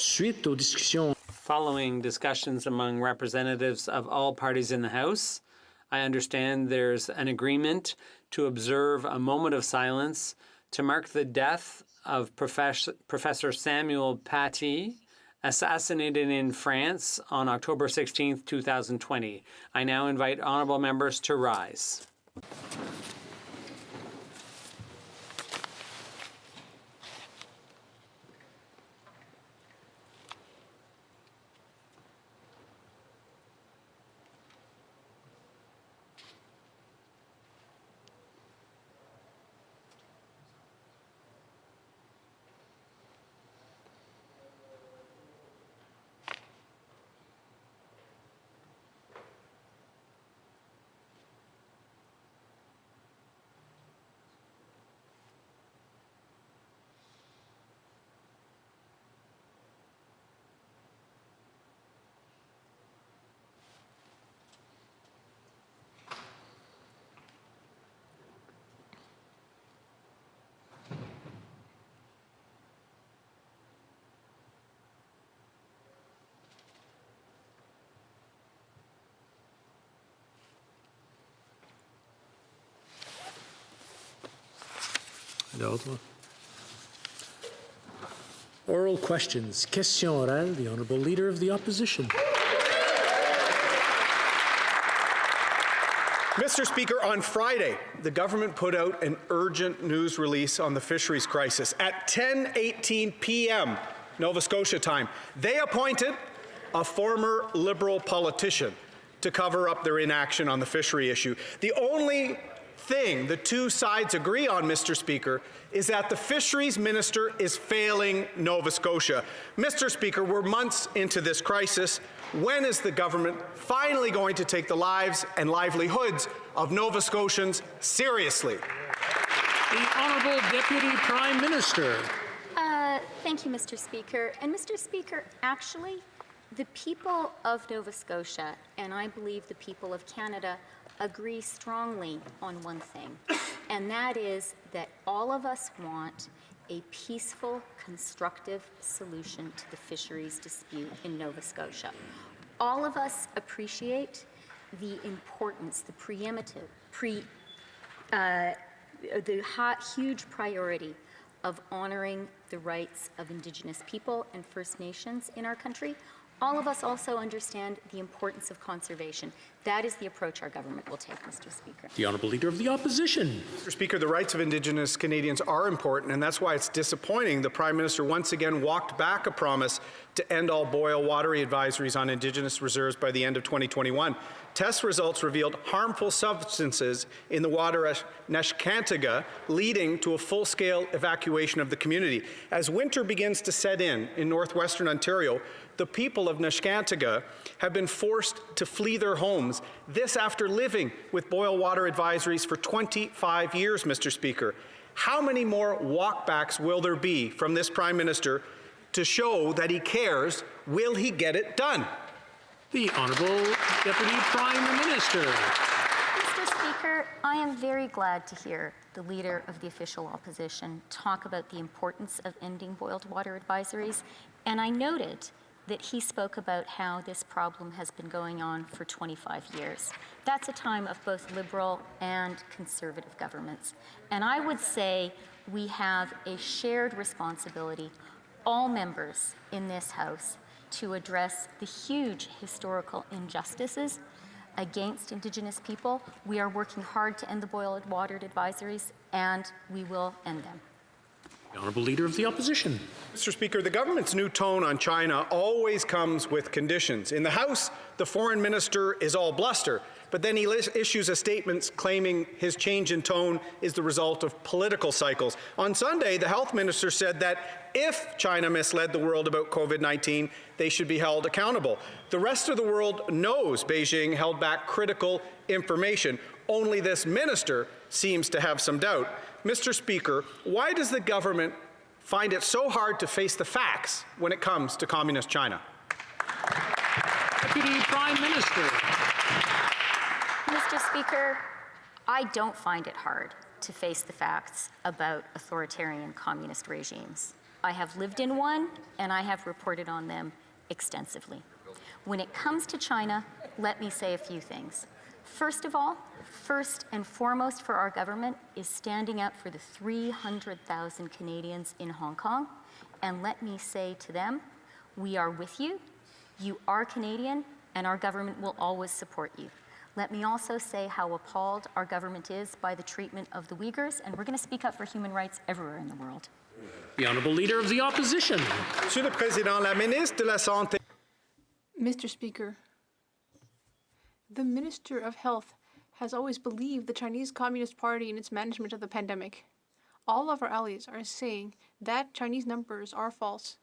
Suite aux discussions. Following discussions among representatives of all parties in the House, I understand there's an agreement to observe a moment of silence to mark the death of Professor Samuel Paty, assassinated in France on October 16, 2020. I now invite honourable members to rise. Oral questions. Question orale, the Honourable Leader of the Opposition. Mr. Speaker, on Friday, the government put out an urgent news release on the fisheries crisis. At 10:18 p.m. Nova Scotia time, they appointed a former Liberal politician to cover up their inaction on the fishery issue. The only thing the two sides agree on, Mr. Speaker, is that the fisheries minister is failing Nova Scotia. Mr. Speaker, we're months into this crisis. When is the government finally going to take the lives and livelihoods of Nova Scotians seriously? The Honourable Deputy Prime Minister. Thank you, Mr. Speaker. And Mr. Speaker, actually, the people of Nova Scotia, and I believe the people of Canada, agree strongly on one thing, and that is that all of us want a peaceful, constructive solution to the fisheries dispute in Nova Scotia. All of us appreciate the importance, the huge priority of honoring the rights of Indigenous people and First Nations in our country. All of us also understand the importance of conservation. That is the approach our government will take, Mr. Speaker. The Honourable Leader of the Opposition. Mr. Speaker, the rights of Indigenous Canadians are important, and that's why it's disappointing the Prime Minister once again walked back a promise to end all boil watery advisories on Indigenous reserves by the end of 2021. Test results revealed harmful substances in the water at Neskantaga, leading to a full-scale evacuation of the community. As winter begins to set in northwestern Ontario, the people of Neskantaga have been forced to flee their homes, this after living with boil water advisories for 25 years, Mr. Speaker. How many more walkbacks will there be from this Prime Minister to show that he cares? Will he get it done? The Honourable Deputy Prime Minister. Mr. Speaker, I am very glad to hear the Leader of the Official Opposition talk about the importance of ending boiled water advisories, and I noted that he spoke about how this problem has been going on for 25 years. That's a time of both Liberal and Conservative governments. And I would say we have a shared responsibility, all members in this House, to address the huge historical injustices against Indigenous people. We are working hard to end the boiled water advisories, and we will end them. The Honourable Leader of the Opposition. Mr. Speaker, the government's new tone on China always comes with conditions. In the House, the foreign minister is all bluster, but then he issues a statement claiming his change in tone is the result of political cycles. On Sunday, the health minister said that if China misled the world about COVID-19, they should be held accountable. The rest of the world knows Beijing held back critical information. Only this minister seems to have some doubt. Mr. Speaker, why does the government find it so hard to face the facts when it comes to Communist China? Deputy Prime Minister. Mr. Speaker, I don't find it hard to face the facts about authoritarian communist regimes. I have lived in one, and I have reported on them extensively. When it comes to China, let me say a few things. First of all, first and foremost for our government is standing up for the 300,000 Canadians in Hong Kong. And let me say to them, we are with you, you are Canadian, and our government will always support you. Let me also say how appalled our government is by the treatment of the Uyghurs, and we're going to speak up for human rights everywhere in the world. The Honourable Leader of the Opposition. Monsieur le Président, la ministre de la Santé. Mr. Speaker, the Minister of Health has always believed the Chinese Communist Party in its management of the pandemic. All of our allies are saying that Chinese numbers are false.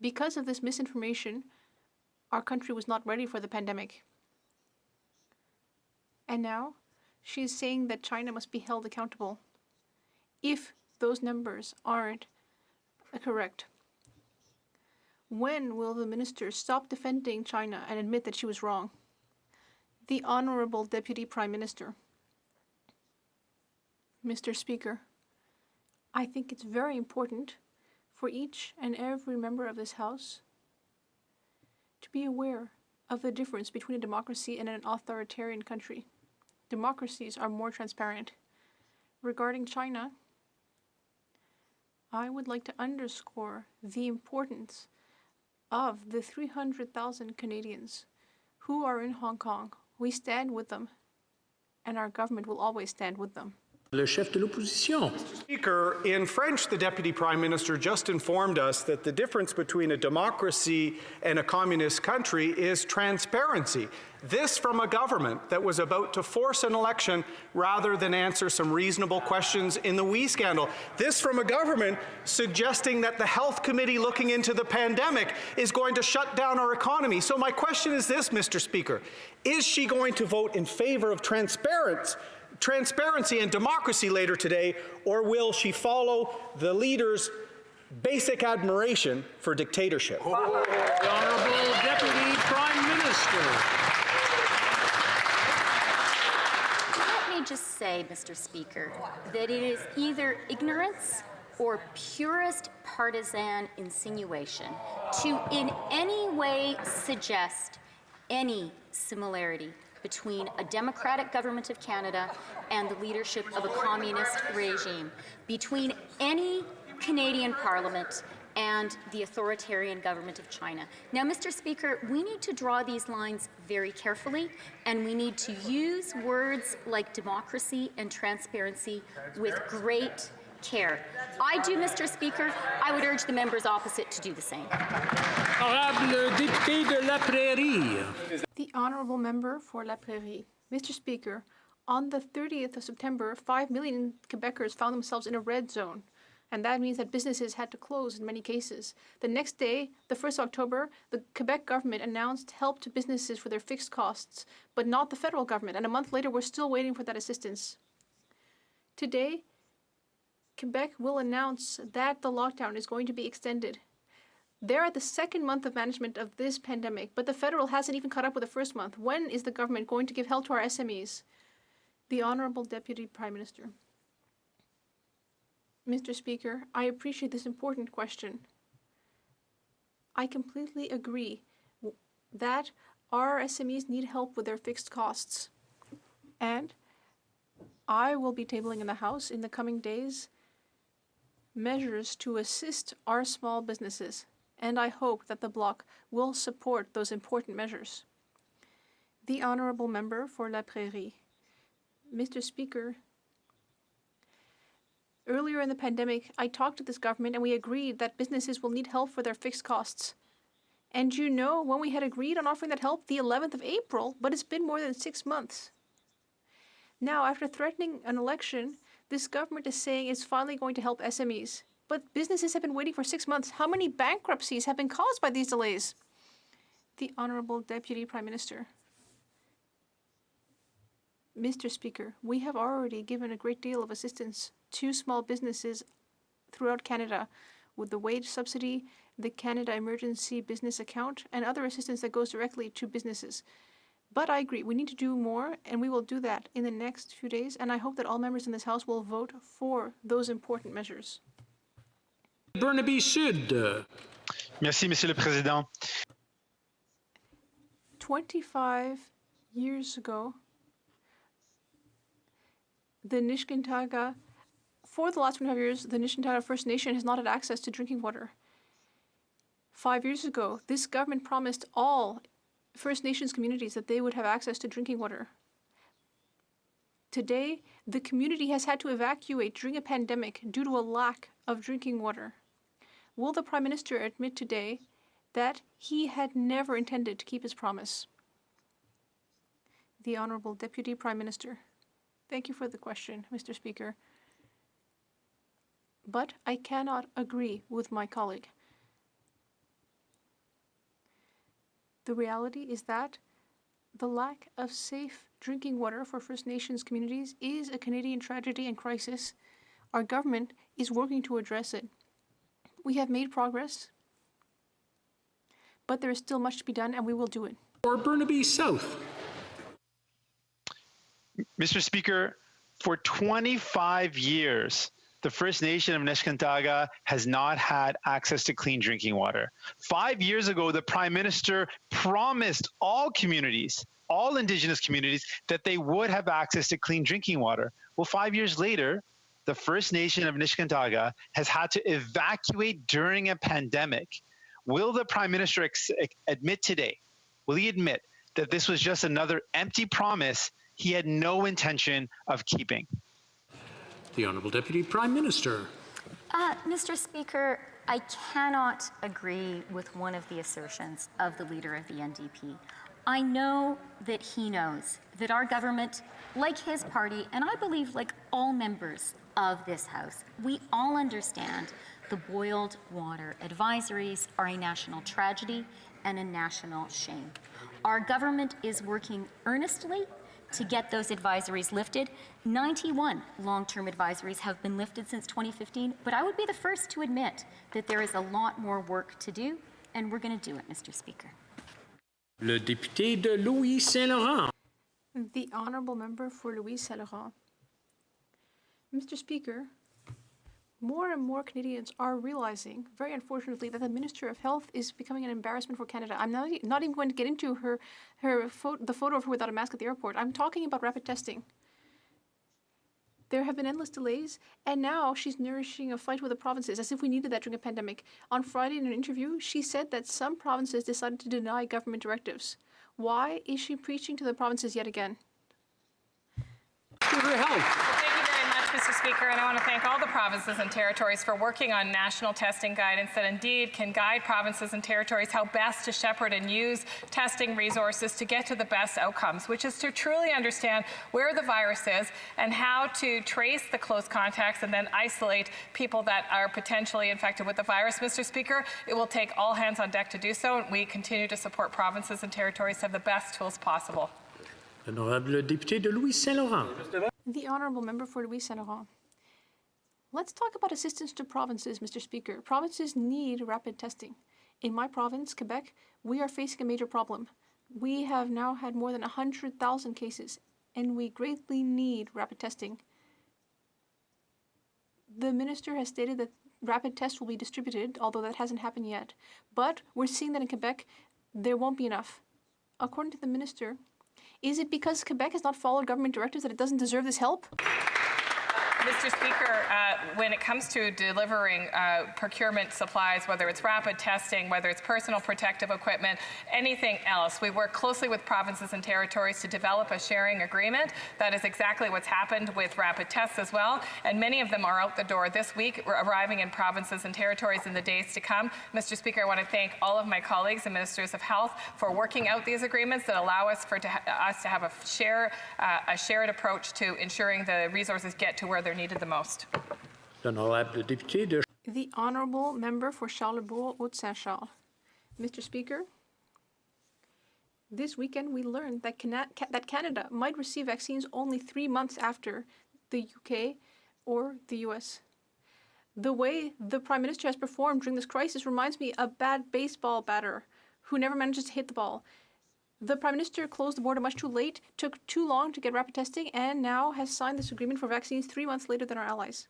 Because of this misinformation, our country was not ready for the pandemic. And now, she is saying that China must be held accountable if those numbers aren't correct. When will the minister stop defending China and admit that she was wrong? The Honourable Deputy Prime Minister. Mr. Speaker, I think it's very important for each and every member of this House to be aware of the difference between a democracy and an authoritarian country. Democracies are more transparent. Regarding China, I would like to underscore the importance of the 300,000 Canadians who are in Hong Kong. We stand with them, and our government will always stand with them. Le chef de l'opposition. Speaker, in French, the Deputy Prime Minister just informed us that the difference between a democracy and a communist country is transparency. This from a government that was about to force an election rather than answer some reasonable questions in the WE scandal. This from a government suggesting that the Health Committee looking into the pandemic is going to shut down our economy. So my question is this, Mr. Speaker. Is she going to vote in favor of transparency and democracy later today, or will she follow the leader's basic admiration for dictatorship? The Honourable Deputy Prime Minister. Let me just say, Mr. Speaker, that it is either ignorance or purest partisan insinuation to in any way suggest any similarity between a democratic government of Canada and the leadership of a communist regime, between any Canadian Parliament and the authoritarian government of China. Now, Mr. Speaker, we need to draw these lines very carefully, and we need to use words like democracy and transparency with great care. I do, Mr. Speaker. I would urge the members opposite to do the same. Honorable député de la Prairie. The Honourable Member for La Prairie. Mr. Speaker, on the 30th of September, 5 million Quebecers found themselves in a red zone, and that means that businesses had to close in many cases. The next day, the 1st of October, the Quebec government announced help to businesses for their fixed costs, but not the federal government, and a month later, we're still waiting for that assistance. Today, Quebec will announce that the lockdown is going to be extended. They're at the second month of management of this pandemic, but the federal hasn't even caught up with the first month. When is the government going to give help to our SMEs? The Honourable Deputy Prime Minister. Mr. Speaker, I appreciate this important question. I completely agree that our SMEs need help with their fixed costs. And I will be tabling in the House in the coming days measures to assist our small businesses, and I hope that the Bloc will support those important measures. The Honourable Member for La Prairie. Mr. Speaker, earlier in the pandemic, I talked to this government and we agreed that businesses will need help for their fixed costs. And you know when we had agreed on offering that help? The 11th of April, but it's been more than 6 months. Now, after threatening an election, this government is saying it's finally going to help SMEs. But businesses have been waiting for 6 months. How many bankruptcies have been caused by these delays? The Honourable Deputy Prime Minister. Mr. Speaker, we have already given a great deal of assistance to small businesses throughout Canada with the wage subsidy, the Canada Emergency Business Account, and other assistance that goes directly to businesses. But I agree, we need to do more, and we will do that in the next few days, and I hope that all members in this House will vote for those important measures. Burnaby Sud. Merci, Monsieur le Président. 25 years ago, the Nishnawbe, for the last 25 years, the Nishnawbe First Nation has not had access to drinking water. 5 years ago, this government promised all First Nations communities that they would have access to drinking water. Today, the community has had to evacuate during a pandemic due to a lack of drinking water. Will the Prime Minister admit today that he had never intended to keep his promise? The Honourable Deputy Prime Minister. Thank you for the question, Mr. Speaker. But I cannot agree with my colleague. The reality is that the lack of safe drinking water for First Nations communities is a Canadian tragedy and crisis. Our government is working to address it. We have made progress, but there is still much to be done, and we will do it. Or Burnaby South. Mr. Speaker, for 25 years, the First Nation of Nishnawbe has not had access to clean drinking water. 5 years ago, the Prime Minister promised all communities, all Indigenous communities, that they would have access to clean drinking water. Well, 5 years later, the First Nation of Nishnawbe has had to evacuate during a pandemic. Will the Prime Minister admit today, will he admit that this was just another empty promise he had no intention of keeping? The Honourable Deputy Prime Minister. Mr. Speaker, I cannot agree with one of the assertions of the leader of the NDP. I know that he knows that our government, like his party, and I believe like all members of this House, we all understand the boiled water advisories are a national tragedy and a national shame. Our government is working earnestly to get those advisories lifted. 91 long-term advisories have been lifted since 2015, but I would be the first to admit that there is a lot more work to do, and we're going to do it, Mr. Speaker. Le député de Louis Saint-Laurent. The Honourable Member for Louis Saint-Laurent. Mr. Speaker, more and more Canadians are realizing, very unfortunately, that the Minister of Health is becoming an embarrassment for Canada. I'm not even going to get into the photo of her without a mask at the airport. I'm talking about rapid testing. There have been endless delays, and now she's nourishing a fight with the provinces, as if we needed that during a pandemic. On Friday, in an interview, she said that some provinces decided to deny government directives. Why is she preaching to the provinces yet again? To the health. Mr. Speaker, and I want to thank all the provinces and territories for working on national testing guidance that indeed can guide provinces and territories how best to shepherd and use testing resources to get to the best outcomes, which is to truly understand where the virus is and how to trace the close contacts and then isolate people that are potentially infected with the virus. Mr. Speaker, it will take all hands on deck to do so, and we continue to support provinces and territories to have the best tools possible. Honorable député de Louis Saint-Laurent. The Honourable Member for Louis Saint-Laurent. Let's talk about assistance to provinces, Mr. Speaker. Provinces need rapid testing. In my province, Quebec, we are facing a major problem. We have now had more than 100,000 cases, and we greatly need rapid testing. The Minister has stated that rapid tests will be distributed, although that hasn't happened yet. But we're seeing that in Quebec, there won't be enough. According to the Minister, is it because Quebec has not followed government directives that it doesn't deserve this help? Mr. Speaker, when it comes to delivering procurement supplies, whether it's rapid testing, whether it's personal protective equipment, anything else, we work closely with provinces and territories to develop a sharing agreement. That is exactly what's happened with rapid tests as well. And many of them are out the door this week, arriving in provinces and territories in the days to come. Mr. Speaker, I want to thank all of my colleagues and ministers of health for working out these agreements that allow us to have a shared approach to ensuring the resources get to where they're needed the most. The Honourable Member for Charlebourg, Haute-Saint-Charles. Mr. Speaker, this weekend we learned that Canada might receive vaccines only 3 months after the UK or the US. The way the Prime Minister has performed during this crisis reminds me of a bad baseball batter who never manages to hit the ball. The Prime Minister closed the border much too late, took too long to get rapid testing, and now has signed this agreement for vaccines 3 months later than our allies.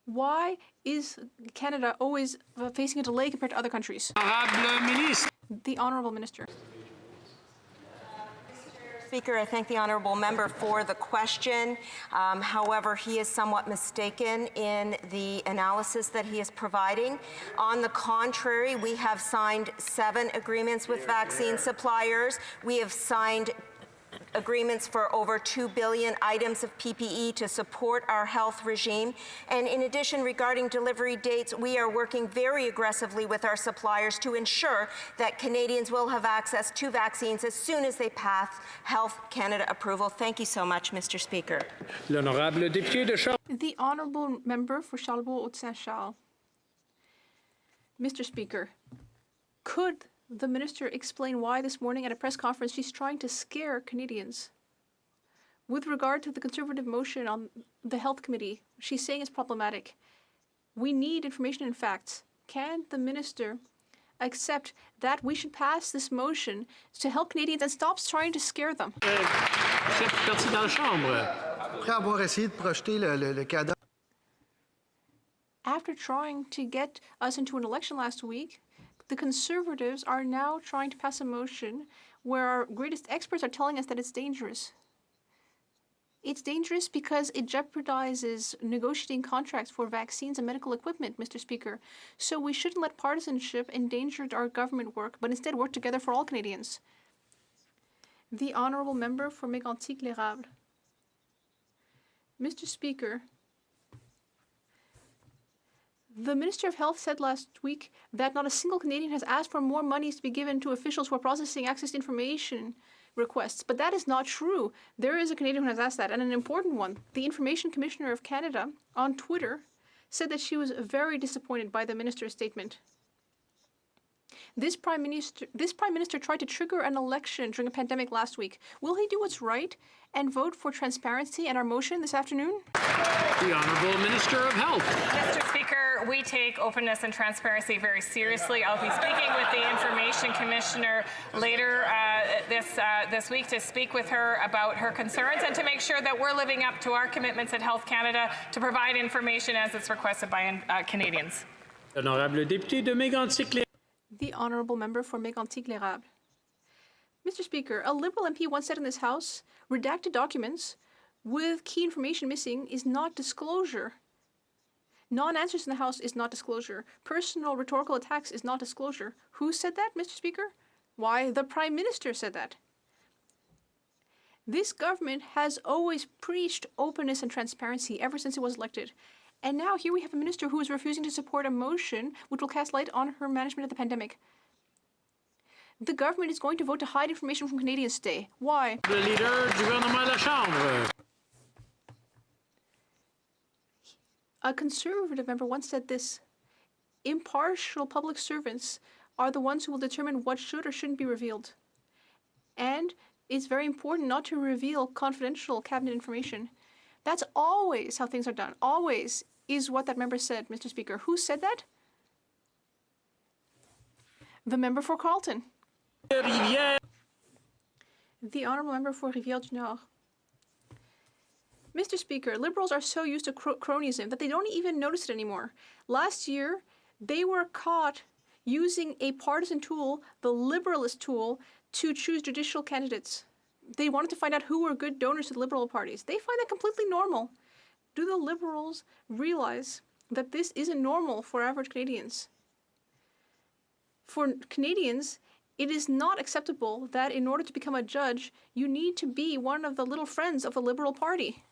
Why is Canada always facing a delay compared to other countries? The Honourable Minister. Speaker, I thank the honourable member for the question. However, he is somewhat mistaken in the analysis that he is providing. On the contrary, we have signed 7 agreements with vaccine suppliers. We have signed agreements for over 2 billion items of PPE to support our health regime. And in addition, regarding delivery dates, we are working very aggressively with our suppliers to ensure that Canadians will have access to vaccines as soon as they pass Health Canada approval. Thank you so much, Mr. Speaker. L'honorable député de Charles. The Honourable Member for Charlebourg-Haute-Saint-Charles. Mr. Speaker, could the Minister explain why this morning at a press conference she's trying to scare Canadians? With regard to the Conservative motion on the Health Committee, she's saying it's problematic. We need information and facts. Can the Minister accept that we should pass this motion to help Canadians and stop trying to scare them? Chef parti dans la chambre. Après avoir essayé de projeter le cadavre. After trying to get us into an election last week, the Conservatives are now trying to pass a motion where our greatest experts are telling us that it's dangerous. It's dangerous because it jeopardizes negotiating contracts for vaccines and medical equipment, Mr. Speaker. So we shouldn't let partisanship endanger our government work, but instead work together for all Canadians. The Honourable Member for Mégantic-l'Érable. Mr. Speaker, the Minister of Health said last week that not a single Canadian has asked for more monies to be given to officials who are processing access to information requests. But that is not true. There is a Canadian who has asked that, and an important one. The Information Commissioner of Canada on Twitter said that she was very disappointed by the minister's statement. This Prime Minister tried to trigger an election during a pandemic last week. Will he do what's right and vote for transparency and our motion this afternoon? The Honourable Minister of Health. Mr. Speaker, we take openness and transparency very seriously. I'll be speaking with the Information Commissioner later this week to speak with her about her concerns and to make sure that we're living up to our commitments at Health Canada to provide information as it's requested by Canadians. L'honorable député de Mégantic-l'Érable. The Honourable Member for Mégantic-l'Érable. Mr. Speaker, a Liberal MP once said in this House, redacted documents with key information missing is not disclosure. Non-answers in the House is not disclosure. Personal rhetorical attacks is not disclosure. Who said that, Mr. Speaker? Why, the Prime Minister said that. This government has always preached openness and transparency ever since it was elected. And now here we have a minister who is refusing to support a motion which will cast light on her management of the pandemic. The government is going to vote to hide information from Canadians today. Why? Le leader du gouvernement de la Chambre. A Conservative member once said this: impartial public servants are the ones who will determine what should or shouldn't be revealed. And it's very important not to reveal confidential cabinet information. That's always how things are done. Always is what that member said, Mr. Speaker. Who said that? The member for Carleton. Rivière. The Honourable Member for Rivière-du-Nord. Mr. Speaker, Liberals are so used to cronyism that they don't even notice it anymore. Last year, they were caught using a partisan tool, the Liberalist tool, to choose judicial candidates. They wanted to find out who were good donors to the Liberal parties. They find that completely normal. Do the Liberals realize that this isn't normal for average Canadians? For Canadians, it is not acceptable that in order to become a judge, you need to be one of the little friends of the Liberal Party.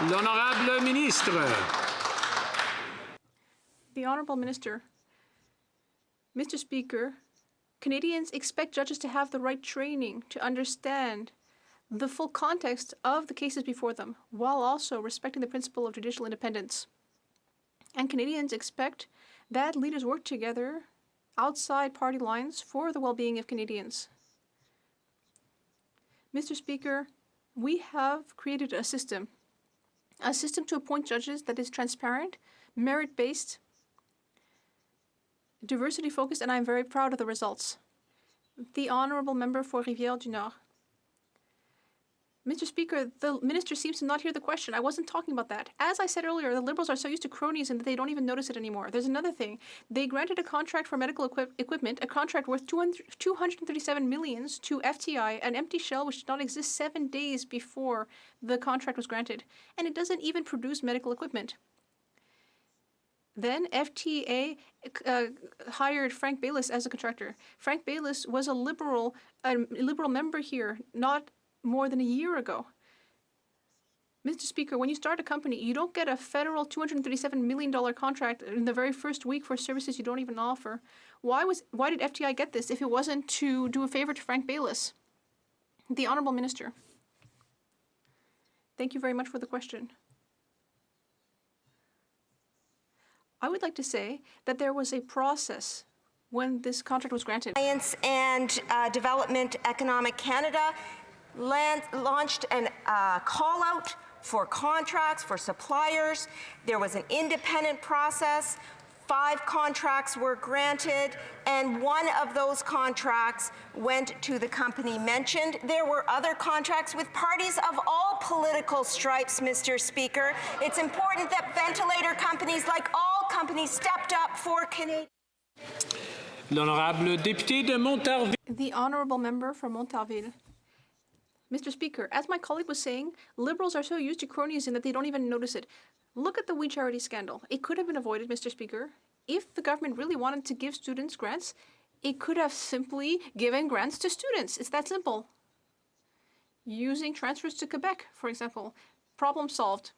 L'honorable ministre. The Honourable Minister. Mr. Speaker, Canadians expect judges to have the right training to understand the full context of the cases before them, while also respecting the principle of judicial independence. And Canadians expect that leaders work together outside party lines for the well-being of Canadians. Mr. Speaker, we have created a system to appoint judges that is transparent, merit-based, diversity-focused, and I'm very proud of the results. The Honourable Member for Rivière-du-Nord. Mr. Speaker, the minister seems to not hear the question. I wasn't talking about that. As I said earlier, the Liberals are so used to cronyism that they don't even notice it anymore. There's another thing. They granted a contract for medical equipment, a contract worth $237 million to FTI, an empty shell which did not exist 7 days before the contract was granted. And it doesn't even produce medical equipment. Then FTA hired Frank Baylis as a contractor. Frank Baylis was a liberal member here, not more than a year ago. Mr. Speaker, when you start a company, you don't get a federal $237 million contract in the very first week for services you don't even offer. Why did FTI get this if it wasn't to do a favor to Frank Baylis? The Honourable Minister. Thank you very much for the question. I would like to say that there was a process when this contract was granted. Science and Development Economic Canada launched a call out for contracts for suppliers. There was an independent process. 5 contracts were granted, and one of those contracts went to the company mentioned. There were other contracts with parties of all political stripes, Mr. Speaker. It's important that ventilator companies, like all companies, stepped up for Canadians. L'honorable député de Montarville. The Honourable Member for Montarville. Mr. Speaker, as my colleague was saying, Liberals are so used to cronyism that they don't even notice it. Look at the We Charity scandal. It could have been avoided, Mr. Speaker. If the government really wanted to give students grants, it could have simply given grants to students. It's that simple. Using transfers to Quebec, for example, problem solved,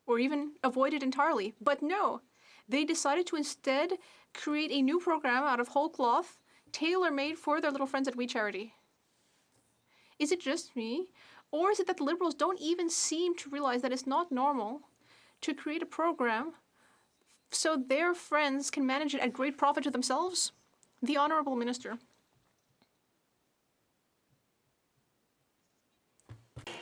or even avoided entirely. But no, they decided to instead create a new program out of whole cloth, tailor-made for their little friends at We Charity. Is it just me? Or is it that the Liberals don't even seem to realize that it's not normal to create a program so their friends can manage it at great profit to themselves? The Honourable Minister.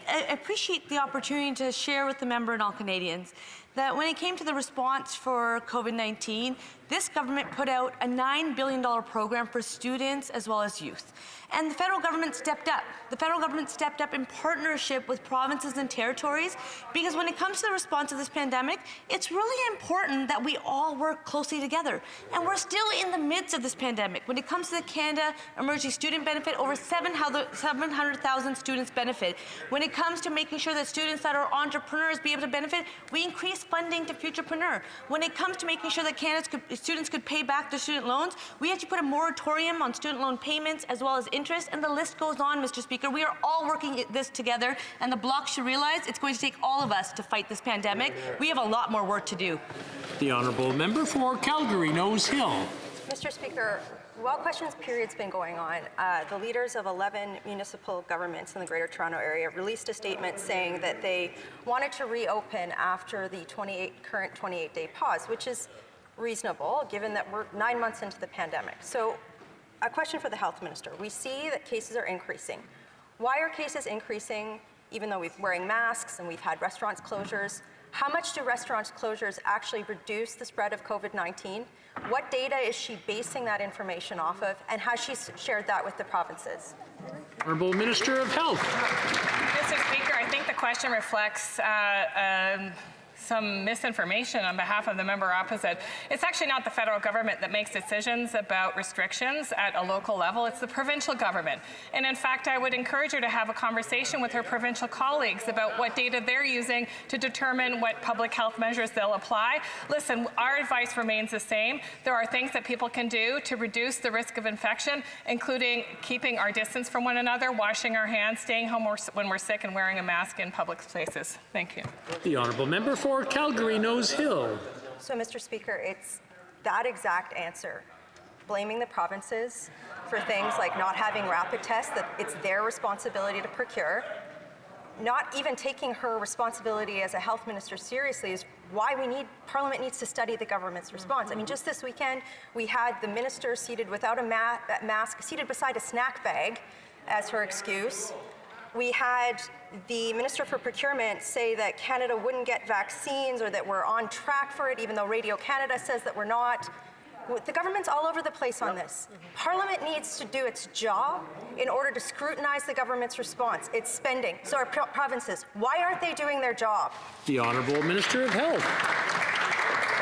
I appreciate the opportunity to share with the member and all Canadians that when it came to the response for COVID-19, this government put out a $9 billion program for students as well as youth. And the federal government stepped up. The federal government stepped up in partnership with provinces and territories, because when it comes to the response to this pandemic, it's really important that we all work closely together. And we're still in the midst of this pandemic. When it comes to the Canada Emergency Student Benefit, over 700,000 students benefit. When it comes to making sure that students that are entrepreneurs be able to benefit, we increase funding to Futurepreneur. When it comes to making sure that students could pay back their student loans, we actually put a moratorium on student loan payments as well as interest, and the list goes on, Mr. Speaker. We are all working this together, and the Bloc should realize it's going to take all of us to fight this pandemic. We have a lot more work to do. The Honourable Member for Calgary Nose Hill. Mr. Speaker, while questions period's been going on, the leaders of 11 municipal governments in the Greater Toronto Area released a statement saying that they wanted to reopen after the current 28-day pause, which is reasonable given that we're 9 months into the pandemic. So, a question for the Health Minister. We see that cases are increasing. Why are cases increasing even though we're wearing masks and we've had restaurants closures? How much do restaurants closures actually reduce the spread of COVID-19? What data is she basing that information off of, and has she shared that with the provinces? Honourable Minister of Health. Mr. Speaker, I think the question reflects some misinformation on behalf of the member opposite. It's actually not the federal government that makes decisions about restrictions at a local level. It's the provincial government. And in fact, I would encourage her to have a conversation with her provincial colleagues about what data they're using to determine what public health measures they'll apply. Listen, our advice remains the same. There are things that people can do to reduce the risk of infection, including keeping our distance from one another, washing our hands, staying home when we're sick, and wearing a mask in public places. Thank you. The Honourable Member for Calgary Nose Hill. So, Mr. Speaker, it's that exact answer. Blaming the provinces for things like not having rapid tests, that it's their responsibility to procure. Not even taking her responsibility as a health minister seriously is why Parliament needs to study the government's response. I mean, just this weekend, we had the minister seated without a mask, seated beside a snack bag as her excuse. We had the Minister for Procurement say that Canada wouldn't get vaccines or that we're on track for it, even though Radio Canada says that we're not. The government's all over the place on this. Parliament needs to do its job in order to scrutinize the government's response, its spending. So our provinces, why aren't they doing their job? The Honourable Minister of Health.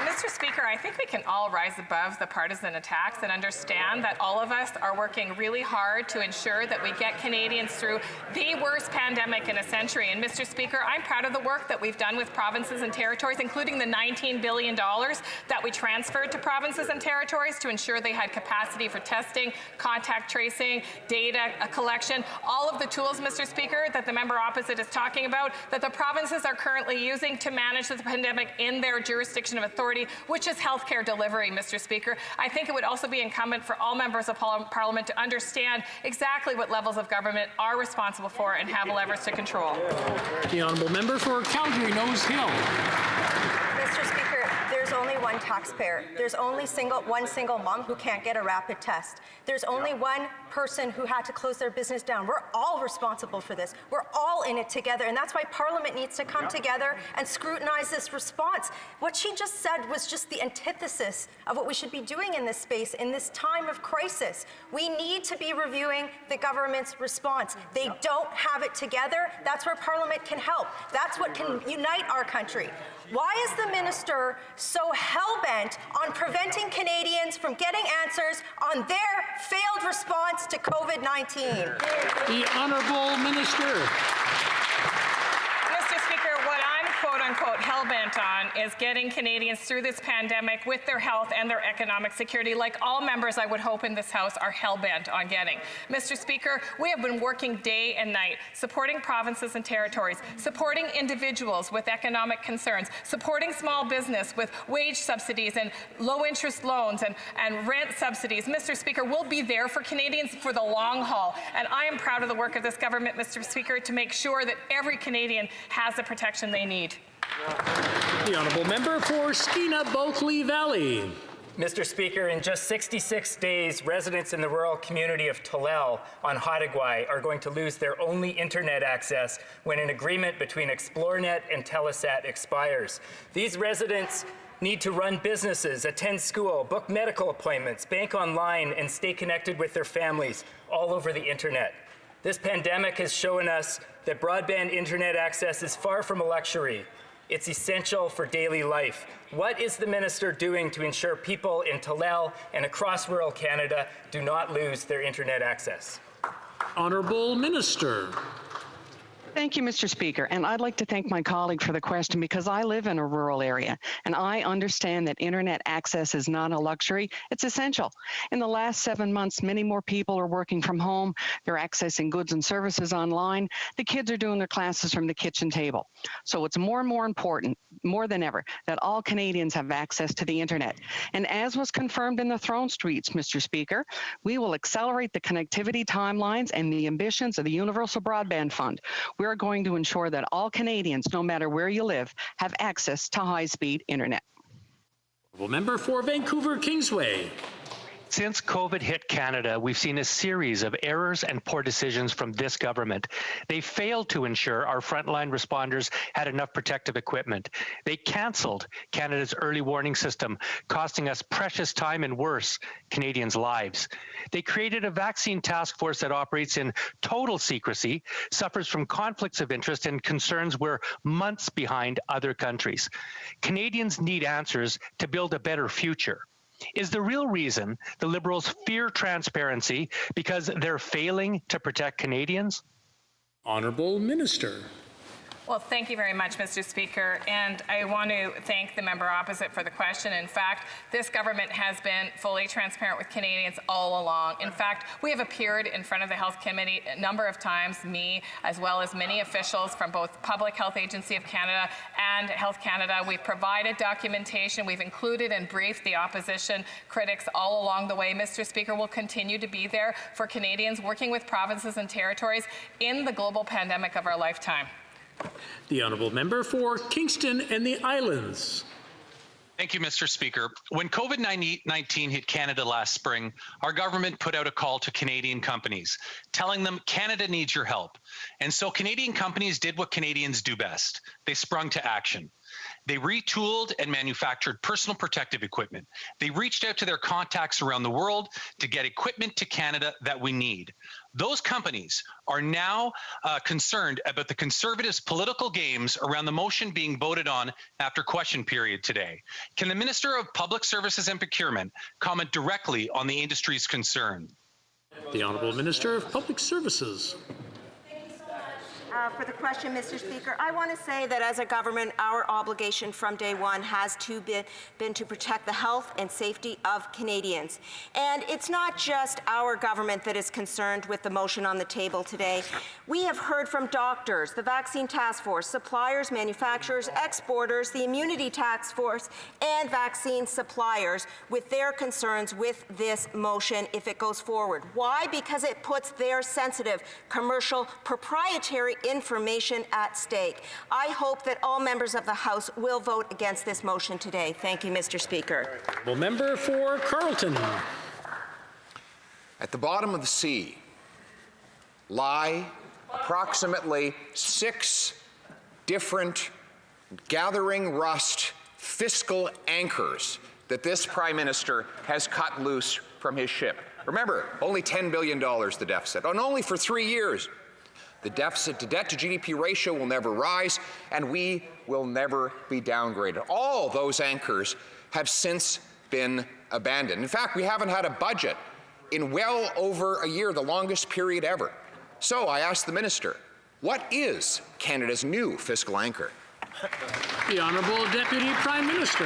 Mr. Speaker, I think we can all rise above the partisan attacks and understand that all of us are working really hard to ensure that we get Canadians through the worst pandemic in a century. And Mr. Speaker, I'm proud of the work that we've done with provinces and territories, including the $19 billion that we transferred to provinces and territories to ensure they had capacity for testing, contact tracing, data collection, all of the tools, Mr. Speaker, that the member opposite is talking about, that the provinces are currently using to manage the pandemic in their jurisdiction of authority, which is healthcare delivery, Mr. Speaker. I think it would also be incumbent for all members of Parliament to understand exactly what levels of government are responsible for and have levers to control. The Honourable Member for Calgary Nose Hill. Mr. Speaker, there's only one taxpayer. There's only one single mom who can't get a rapid test. There's only one person who had to close their business down. We're all responsible for this. We're all in it together, and that's why Parliament needs to come together and scrutinize this response. What she just said was just the antithesis of what we should be doing in this space in this time of crisis. We need to be reviewing the government's response. They don't have it together. That's where Parliament can help. That's what can unite our country. Why is the minister so hell-bent on preventing Canadians from getting answers on their failed response to COVID-19? The Honourable Minister. Mr. Speaker, what I'm quote-unquote hell-bent on is getting Canadians through this pandemic with their health and their economic security, like all members, I would hope, in this House are hell-bent on getting. Mr. Speaker, we have been working day and night, supporting provinces and territories, supporting individuals with economic concerns, supporting small business with wage subsidies and low-interest loans and rent subsidies. Mr. Speaker, we'll be there for Canadians for the long haul, and I am proud of the work of this government, Mr. Speaker, to make sure that every Canadian has the protection they need. The Honourable Member for Skeena-Bulkley Valley. Mr. Speaker, in just 66 days, residents in the rural community of Tolel on Haudegwai are going to lose their only internet access when an agreement between Xplornet and Telesat expires. These residents need to run businesses, attend school, book medical appointments, bank online, and stay connected with their families all over the internet. This pandemic has shown us that broadband internet access is far from a luxury. It's essential for daily life. What is the minister doing to ensure people in Tolel and across rural Canada do not lose their internet access? Honourable Minister. Thank you, Mr. Speaker. And I'd like to thank my colleague for the question because I live in a rural area and I understand that internet access is not a luxury, it's essential. In the last 7 months, many more people are working from home. They're accessing goods and services online. The kids are doing their classes from the kitchen table. So it's more and more important, more than ever, that all Canadians have access to the internet. And as was confirmed in the throne streets, Mr. Speaker, we will accelerate the connectivity timelines and the ambitions of the Universal Broadband Fund. We're going to ensure that all Canadians, no matter where you live, have access to high-speed internet. Member for Vancouver Kingsway. Since COVID hit Canada, we've seen a series of errors and poor decisions from this government. They failed to ensure our frontline responders had enough protective equipment. They canceled Canada's early warning system, costing us precious time and worse, Canadians' lives. They created a vaccine task force that operates in total secrecy, suffers from conflicts of interest and concerns we're months behind other countries. Canadians need answers to build a better future. Is the real reason the Liberals fear transparency because they're failing to protect Canadians? Honourable Minister. Well, thank you very much, Mr. Speaker, and I want to thank the member opposite for the question. In fact, this government has been fully transparent with Canadians all along. In fact, we have appeared in front of the Health Committee a number of times, me, as well as many officials from both Public Health Agency of Canada and Health Canada. We've provided documentation. We've included and briefed the opposition critics all along the way. Mr. Speaker, we'll continue to be there for Canadians working with provinces and territories in the global pandemic of our lifetime. The Honourable Member for Kingston and the Islands. Thank you, Mr. Speaker. When COVID-19 hit Canada last spring, our government put out a call to Canadian companies, telling them Canada needs your help. And so Canadian companies did what Canadians do best. They sprung to action. They retooled and manufactured personal protective equipment. They reached out to their contacts around the world to get equipment to Canada that we need. Those companies are now concerned about the Conservatives' political games around the motion being voted on after question period today. Can the Minister of Public Services and Procurement comment directly on the industry's concern? The Honourable Minister of Public Services. For the question, Mr. Speaker, I want to say that as a government, our obligation from day one has been to protect the health and safety of Canadians. And it's not just our government that is concerned with the motion on the table today. We have heard from doctors, the Vaccine Task Force, suppliers, manufacturers, exporters, the Immunity Task Force, and vaccine suppliers with their concerns with this motion if it goes forward. Why? Because it puts their sensitive, commercial, proprietary information at stake. I hope that all members of the House will vote against this motion today. Thank you, Mr. Speaker. Well, member for Carleton. At the bottom of the sea lie approximately 6 different gathering rust fiscal anchors that this Prime Minister has cut loose from his ship. Remember, only $10 billion the deficit, and only for 3 years. The deficit to debt to GDP ratio will never rise, and we will never be downgraded. All those anchors have since been abandoned. In fact, we haven't had a budget in well over a year, the longest period ever. So I asked the Minister, what is Canada's new fiscal anchor? The Honourable Deputy Prime Minister.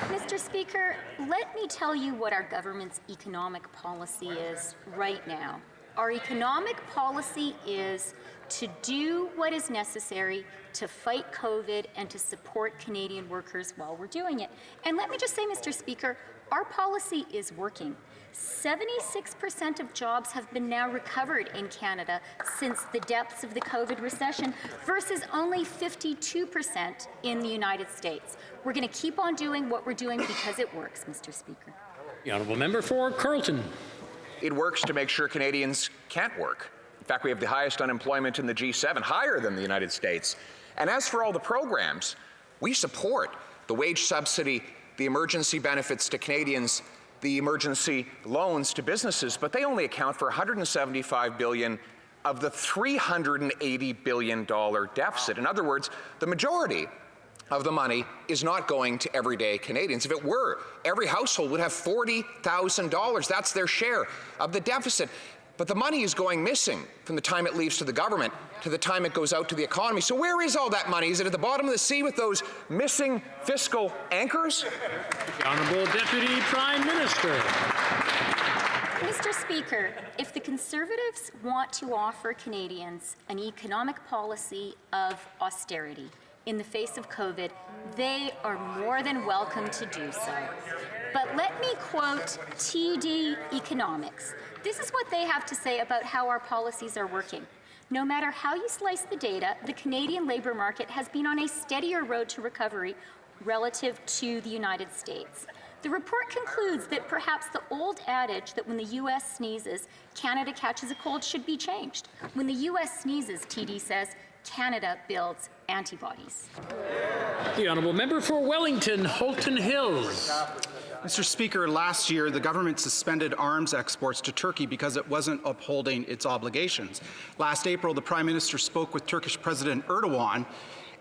Mr. Speaker, let me tell you what our government's economic policy is right now. Our economic policy is to do what is necessary to fight COVID and to support Canadian workers while we're doing it. And let me just say, Mr. Speaker, our policy is working. 76% of jobs have been now recovered in Canada since the depths of the COVID recession versus only 52% in the United States. We're going to keep on doing what we're doing because it works, Mr. Speaker. The Honourable Member for Carleton. It works to make sure Canadians can't work. In fact, we have the highest unemployment in the G7, higher than the United States. And as for all the programs, we support the wage subsidy, the emergency benefits to Canadians, the emergency loans to businesses, but they only account for $175 billion of the $380 billion deficit. In other words, the majority of the money is not going to everyday Canadians. If it were, every household would have $40,000. That's their share of the deficit. But the money is going missing from the time it leaves to the government to the time it goes out to the economy. So where is all that money? Is it at the bottom of the sea with those missing fiscal anchors? The Honourable Deputy Prime Minister. Mr. Speaker, if the Conservatives want to offer Canadians an economic policy of austerity in the face of COVID, they are more than welcome to do so. But let me quote TD Economics. This is what they have to say about how our policies are working. No matter how you slice the data, the Canadian labour market has been on a steadier road to recovery relative to the United States. The report concludes that perhaps the old adage that when the U.S. sneezes, Canada catches a cold should be changed. When the U.S. sneezes, TD says, Canada builds antibodies. The Honourable Member for Wellington, Halton Hills. Mr. Speaker, last year the government suspended arms exports to Turkey because it wasn't upholding its obligations. Last April, the Prime Minister spoke with Turkish President Erdogan,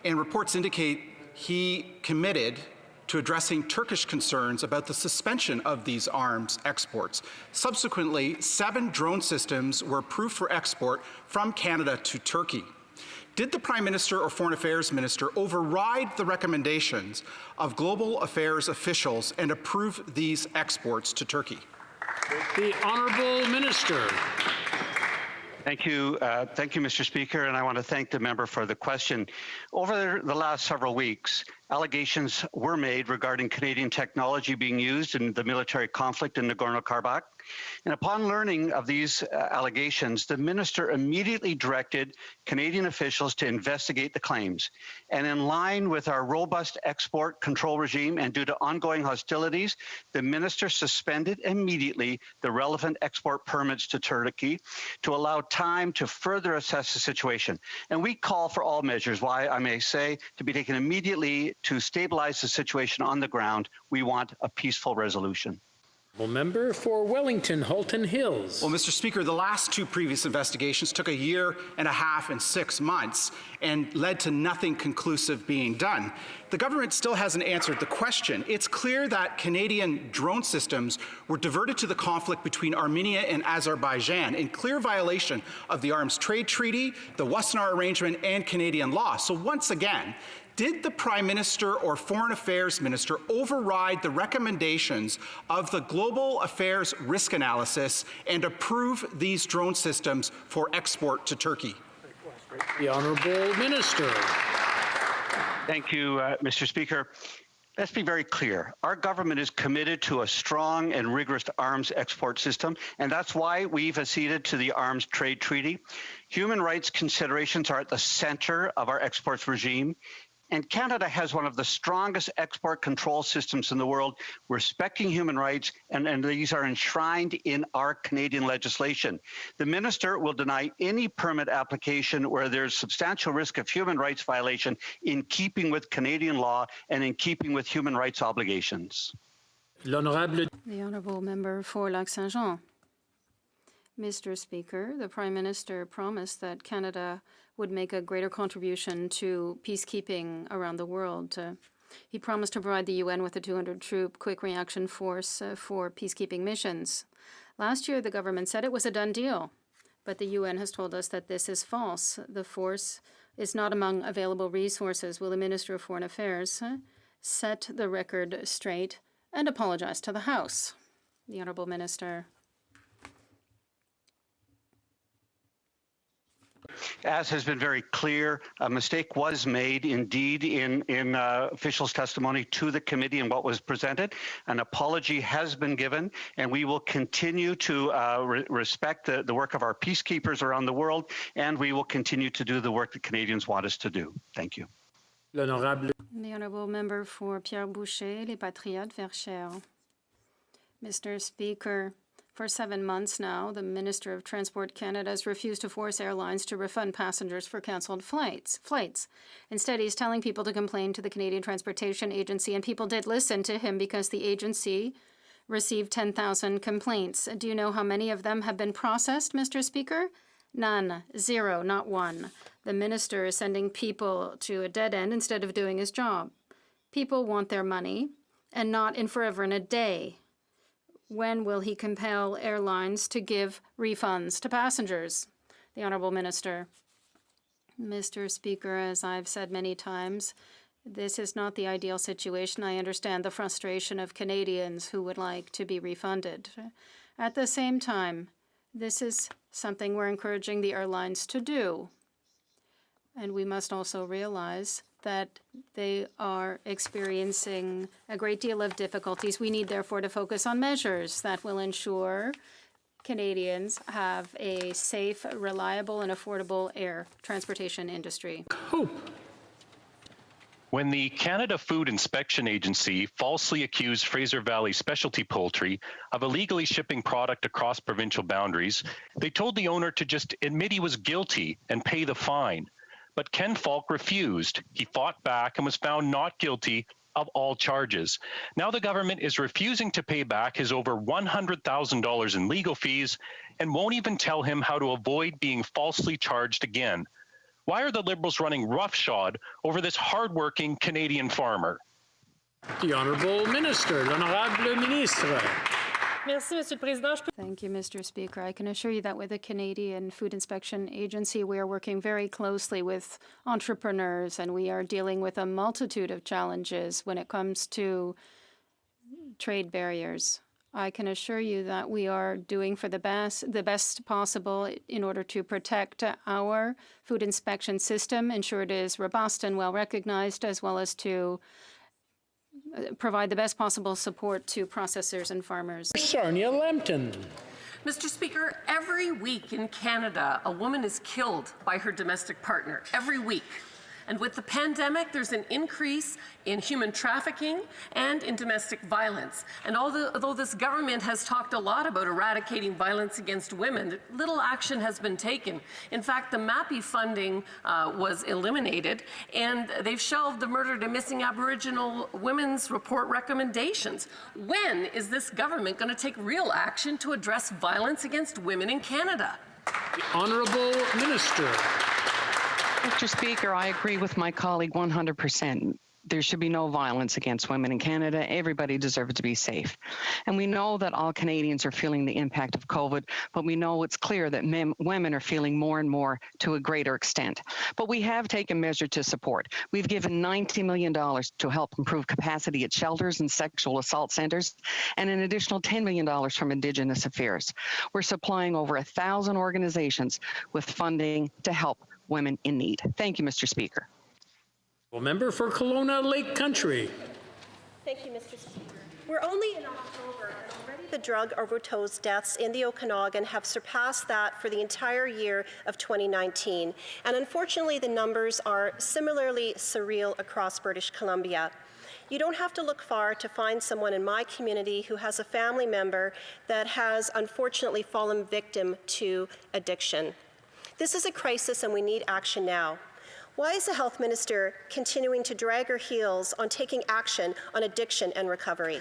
and reports indicate he committed to addressing Turkish concerns about the suspension of these arms exports. Subsequently, 7 drone systems were approved for export from Canada to Turkey. Did the Prime Minister or Foreign Affairs Minister override the recommendations of global affairs officials and approve these exports to Turkey? The Honourable Minister. Thank you, Mr. Speaker, and I want to thank the member for the question. Over the last several weeks, Allegations were made regarding Canadian technology being used in the military conflict in Nagorno-Karabakh. And upon learning of these allegations, the minister immediately directed Canadian officials to investigate the claims. And in line with our robust export control regime and due to ongoing hostilities, the minister suspended immediately the relevant export permits to Turkey to allow time to further assess the situation. And we call for all measures, why I may say, to be taken immediately to stabilize the situation on the ground. We want a peaceful resolution. Member for Wellington, Halton Hills. Well, Mr. Speaker, the last two previous investigations took 1.5 years and 6 months and led to nothing conclusive being done. The government still hasn't answered the question. It's clear that Canadian drone systems were diverted to the conflict between Armenia and Azerbaijan in clear violation of the Arms Trade Treaty, the Wassenaar Arrangement, and Canadian law. So once again, did the Prime Minister or Foreign Affairs Minister override the recommendations of the Global Affairs Risk Analysis and approve these drone systems for export to Turkey? The Honourable Minister. Thank you, Mr. Speaker. Let's be very clear. Our government is committed to a strong and rigorous arms export system, and that's why we've acceded to the Arms Trade Treaty. Human rights considerations are at the center of our exports regime. And Canada has one of the strongest export control systems in the world, respecting human rights, and these are enshrined in our Canadian legislation. The minister will deny any permit application where there's substantial risk of human rights violation in keeping with Canadian law and in keeping with human rights obligations. The Honourable Member for Lac-Saint-Jean. Mr. Speaker, the Prime Minister promised that Canada would make a greater contribution to peacekeeping around the world. He promised to provide the UN with a 200-troop quick reaction force for peacekeeping missions. Last year, the government said it was a done deal, but the UN has told us that this is false. The force is not among available resources. Will the Minister of Foreign Affairs set the record straight and apologize to the House? The Honourable Minister. As has been very clear, a mistake was made indeed in officials' testimony to the committee and what was presented. An apology has been given, and we will continue to respect the work of our peacekeepers around the world, and we will continue to do the work that Canadians want us to do. Thank you. The Honourable Member for Pierre Boucher, Les Patriotes, Verchères. Mr. Speaker, for 7 months now, the Minister of Transport Canada has refused to force airlines to refund passengers for cancelled flights. Instead, he's telling people to complain to the Canadian Transportation Agency, and people did listen to him because the agency received 10,000 complaints. Do you know how many of them have been processed, Mr. Speaker? None. Zero. Not one. The minister is sending people to a dead end instead of doing his job. People want their money, and not in forever and a day. When will he compel airlines to give refunds to passengers? The Honourable Minister. Mr. Speaker, as I've said many times, this is not the ideal situation. I understand the frustration of Canadians who would like to be refunded. At the same time, this is something we're encouraging the airlines to do. And we must also realize that they are experiencing a great deal of difficulties. We need, therefore, to focus on measures that will ensure Canadians have a safe, reliable, and affordable air transportation industry. When the Canada Food Inspection Agency falsely accused Fraser Valley Specialty Poultry of illegally shipping product across provincial boundaries, they told the owner to just admit he was guilty and pay the fine. But Ken Falk refused. He fought back and was found not guilty of all charges. Now the government is refusing to pay back his over $100,000 in legal fees and won't even tell him how to avoid being falsely charged again. Why are the Liberals running roughshod over this hardworking Canadian farmer? The Honourable Minister, l'Honorable Ministre. Thank you, Mr. Speaker. I can assure you that with the Canadian Food Inspection Agency, we are working very closely with entrepreneurs, and we are dealing with a multitude of challenges when it comes to trade barriers. I can assure you that we are doing for the best possible in order to protect our food inspection system, ensure it is robust and well recognized, as well as to provide the best possible support to processors and farmers. Sarnia Lambton. Mr. Speaker, every week in Canada, a woman is killed by her domestic partner. Every week. And with the pandemic, there's an increase in human trafficking and in domestic violence. And although this government has talked a lot about eradicating violence against women, little action has been taken. In fact, the MAPI funding was eliminated, and they've shelved the Murdered and Missing Aboriginal Women's Report recommendations. When is this government going to take real action to address violence against women in Canada? The Honourable Minister. Mr. Speaker, I agree with my colleague 100%. There should be no violence against women in Canada. Everybody deserves to be safe. And we know that all Canadians are feeling the impact of COVID, but we know it's clear that women are feeling more and more to a greater extent. But we have taken measures to support. We've given $90 million to help improve capacity at shelters and sexual assault centers, and an additional $10 million from Indigenous Affairs. We're supplying over 1,000 organizations with funding to help women in need. Thank you, Mr. Speaker. Member for Kelowna Lake Country. Thank you, Mr. Speaker. We're only in October, and already the drug overdose deaths in the Okanagan have surpassed that for the entire year of 2019. And unfortunately, the numbers are similarly surreal across British Columbia. You don't have to look far to find someone in my community who has a family member that has unfortunately fallen victim to addiction. This is a crisis, and we need action now. Why is the Health Minister continuing to drag her heels on taking action on addiction and recovery?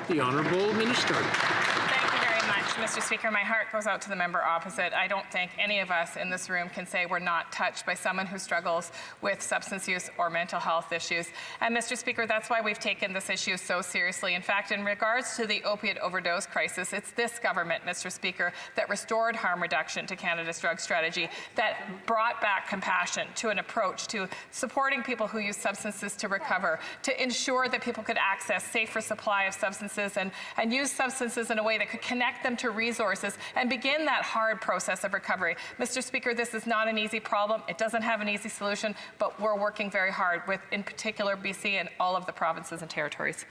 The Honourable Minister. Thank you very much, Mr. Speaker. My heart goes out to the member opposite. I don't think any of us in this room can say we're not touched by someone who struggles with substance use or mental health issues. And Mr. Speaker, that's why we've taken this issue so seriously. In fact, in regards to the opiate overdose crisis, it's this government, Mr. Speaker, that restored harm reduction to Canada's drug strategy, that brought back compassion to an approach to supporting people who use substances to recover, to ensure that people could access safer supply of substances and use substances in a way that could connect them to resources and begin that hard process of recovery. Mr. Speaker, this is not an easy problem. It doesn't have an easy solution, but we're working very hard with, in particular, BC and all of the provinces and territories.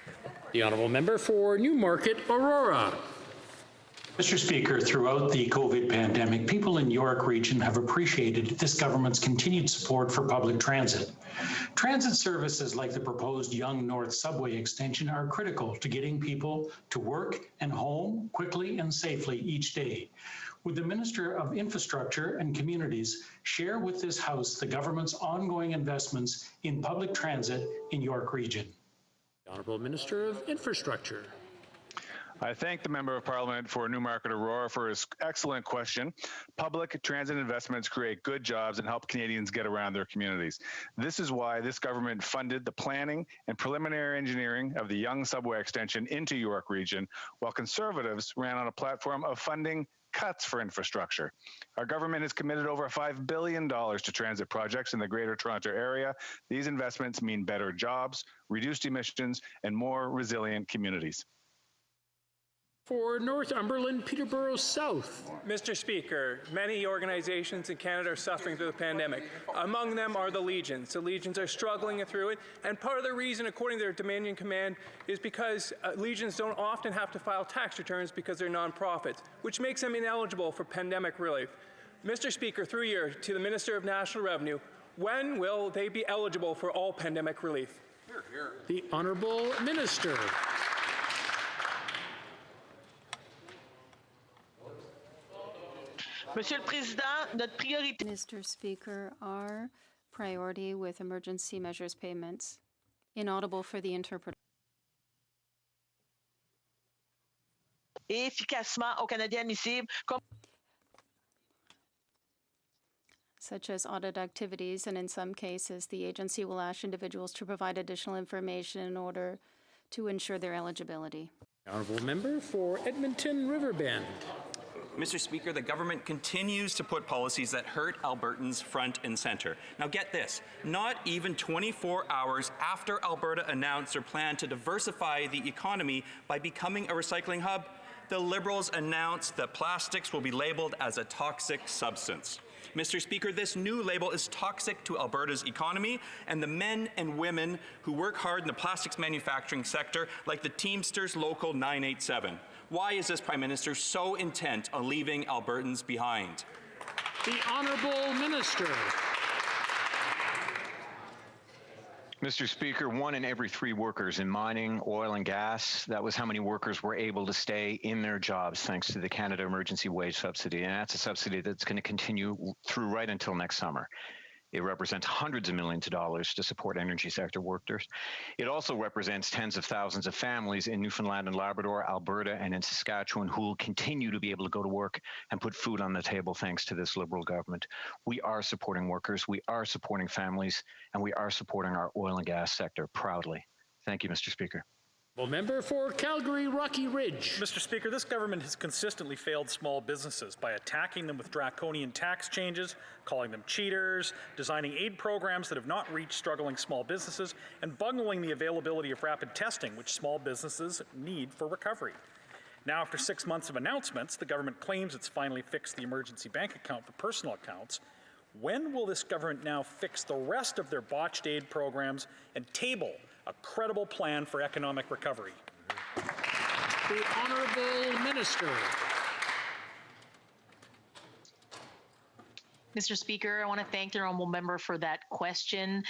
The Honourable Member for Newmarket, Aurora. Mr. Speaker, throughout the COVID pandemic, people in York Region have appreciated this government's continued support for public transit. Transit services like the proposed Yonge North subway extension are critical to getting people to work and home quickly and safely each day. Would the Minister of Infrastructure and Communities share with this House the government's ongoing investments in public transit in York Region? The Honourable Minister of Infrastructure. I thank the Member of Parliament for Newmarket Aurora for his excellent question. Public transit investments create good jobs and help Canadians get around their communities. This is why this government funded the planning and preliminary engineering of the Yonge subway extension into York Region, while Conservatives ran on a platform of funding cuts for infrastructure. Our government has committed over $5 billion to transit projects in the Greater Toronto Area. These investments mean better jobs, reduced emissions, and more resilient communities. For Northumberland, Peterborough South. Mr. Speaker, many organizations in Canada are suffering through the pandemic. Among them are the Legions. The Legions are struggling through it, and part of the reason, according to their Dominion Command, is because Legions don't often have to file tax returns because they're nonprofits, which makes them ineligible for pandemic relief. Mr. Speaker, through you to the Minister of National Revenue, when will they be eligible for all pandemic relief? Hear, hear. The Honourable Minister. Mr. Speaker, our priority with emergency measures payments. Inaudible for the interpreter. Such as audit activities, and in some cases, the agency will ask individuals to provide additional information in order to ensure their eligibility. Honourable Member for Edmonton Riverbend. Mr. Speaker, the government continues to put policies that hurt Albertans front and centre. Now get this, not even 24 hours after Alberta announced their plan to diversify the economy by becoming a recycling hub, the Liberals announced that plastics will be labelled as a toxic substance. Mr. Speaker, this new label is toxic to Alberta's economy and the men and women who work hard in the plastics manufacturing sector, like the Teamsters Local 987. Why is this Prime Minister so intent on leaving Albertans behind? The Honourable Minister. Mr. Speaker, 1 in every 3 workers in mining, oil and gas, that was how many workers were able to stay in their jobs thanks to the Canada Emergency Wage Subsidy. And that's a subsidy that's going to continue through right until next summer. It represents hundreds of millions of dollars to support energy sector workers. It also represents tens of thousands of families in Newfoundland and Labrador, Alberta, and in Saskatchewan who will continue to be able to go to work and put food on the table thanks to this Liberal government. We are supporting workers, we are supporting families, and we are supporting our oil and gas sector proudly. Thank you, Mr. Speaker. Member for Calgary Rocky Ridge. Mr. Speaker, this government has consistently failed small businesses by attacking them with draconian tax changes, calling them cheaters, designing aid programs that have not reached struggling small businesses, and bungling the availability of rapid testing, which small businesses need for recovery. Now, after 6 months of announcements, the government claims it's finally fixed the emergency bank account for personal accounts. When will this government now fix the rest of their botched aid programs and table a credible plan for economic recovery? The Honourable Minister. Mr. Speaker, I want to thank the honourable member for that question.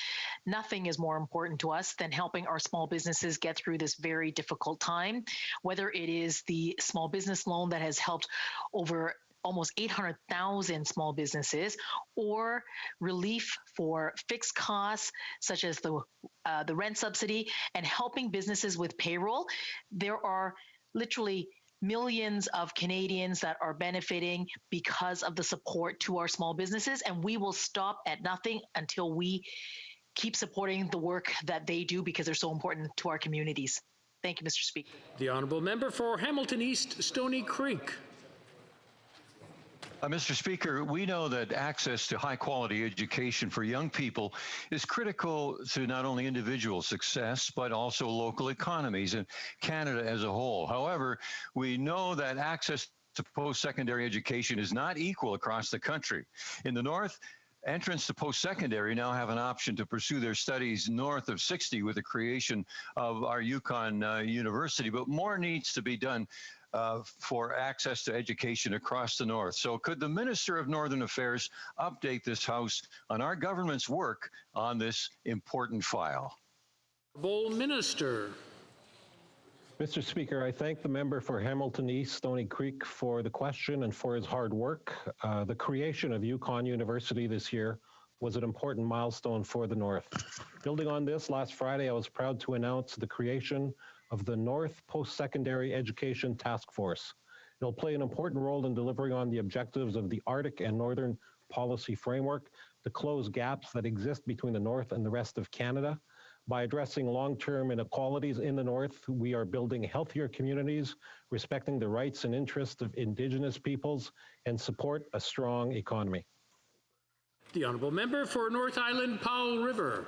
Nothing is more important to us than helping our small businesses get through this very difficult time, whether it is the small business loan that has helped over almost 800,000 small businesses, or relief for fixed costs such as the rent subsidy, and helping businesses with payroll. There are literally millions of Canadians that are benefiting because of the support to our small businesses, and we will stop at nothing until we keep supporting the work that they do because they're so important to our communities. Thank you, Mr. Speaker. The Honourable Member for Hamilton East, Stony Creek. Mr. Speaker, we know that access to high-quality education for young people is critical to not only individual success, but also local economies and Canada as a whole. However, we know that access to post-secondary education is not equal across the country. In the North, entrants to post-secondary now have an option to pursue their studies north of 60 with the creation of our Yukon University, but more needs to be done for access to education across the North. So could the Minister of Northern Affairs update this House on our government's work on this important file? Minister. Mr. Speaker, I thank the member for Hamilton East, Stony Creek for the question and for his hard work. The creation of Yukon University this year was an important milestone for the North. Building on this, last Friday I was proud to announce the creation of the North Post-Secondary Education Task Force. It'll play an important role in delivering on the objectives of the Arctic and Northern Policy Framework to close gaps that exist between the North and the rest of Canada. By addressing long-term inequalities in the North, we are building healthier communities, respecting the rights and interests of Indigenous peoples, and support a strong economy. The Honourable Member for North Island, Powell River.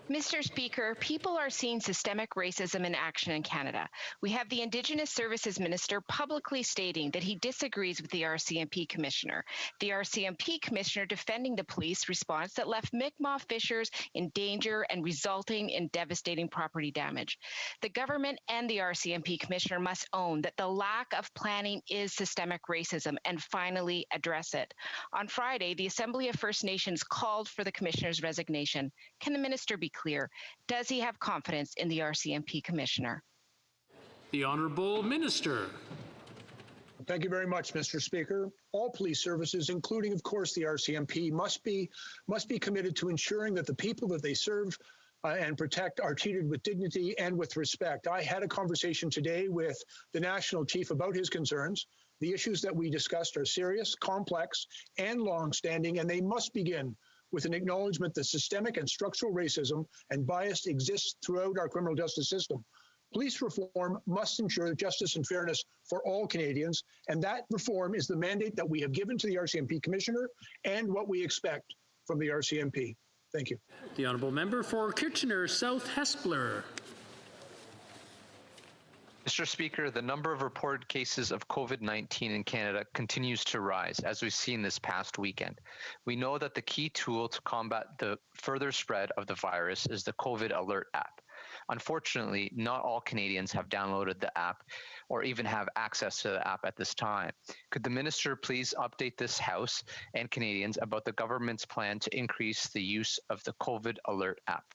Mr. Speaker, people are seeing systemic racism in action in Canada. We have the Indigenous Services Minister publicly stating that he disagrees with the RCMP Commissioner. The RCMP Commissioner defending the police response that left Mi'kmaq fishers in danger and resulting in devastating property damage. The government and the RCMP Commissioner must own that the lack of planning is systemic racism and finally address it. On Friday, the Assembly of First Nations called for the Commissioner's resignation. Can the Minister be clear? Does he have confidence in the RCMP Commissioner? The Honourable Minister. Thank you very much, Mr. Speaker. All police services, including, of course, the RCMP, must be committed to ensuring that the people that they serve and protect are treated with dignity and with respect. I had a conversation today with the National Chief about his concerns. The issues that we discussed are serious, complex, and long-standing, and they must begin with an acknowledgement that systemic and structural racism and bias exists throughout our criminal justice system. Police reform must ensure justice and fairness for all Canadians, and that reform is the mandate that we have given to the RCMP Commissioner and what we expect from the RCMP. Thank you. The Honourable Member for Kitchener South Hespeler. Mr. Speaker, the number of reported cases of COVID-19 in Canada continues to rise, as we've seen this past weekend. We know that the key tool to combat the further spread of the virus is the COVID Alert app. Unfortunately, not all Canadians have downloaded the app or even have access to the app at this time. Could the Minister please update this House and Canadians about the government's plan to increase the use of the COVID Alert app?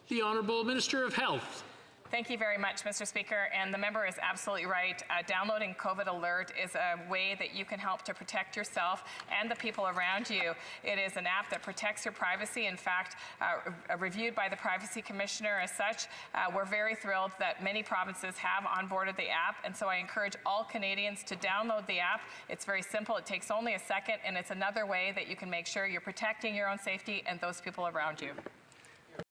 The Honourable Minister of Health. Thank you very much, Mr. Speaker. And the member is absolutely right. Downloading COVID Alert is a way that you can help to protect yourself and the people around you. It is an app that protects your privacy. In fact, reviewed by the Privacy Commissioner as such, we're very thrilled that many provinces have onboarded the app. And so I encourage all Canadians to download the app. It's very simple. It takes only a second, and it's another way that you can make sure you're protecting your own safety and those people around you.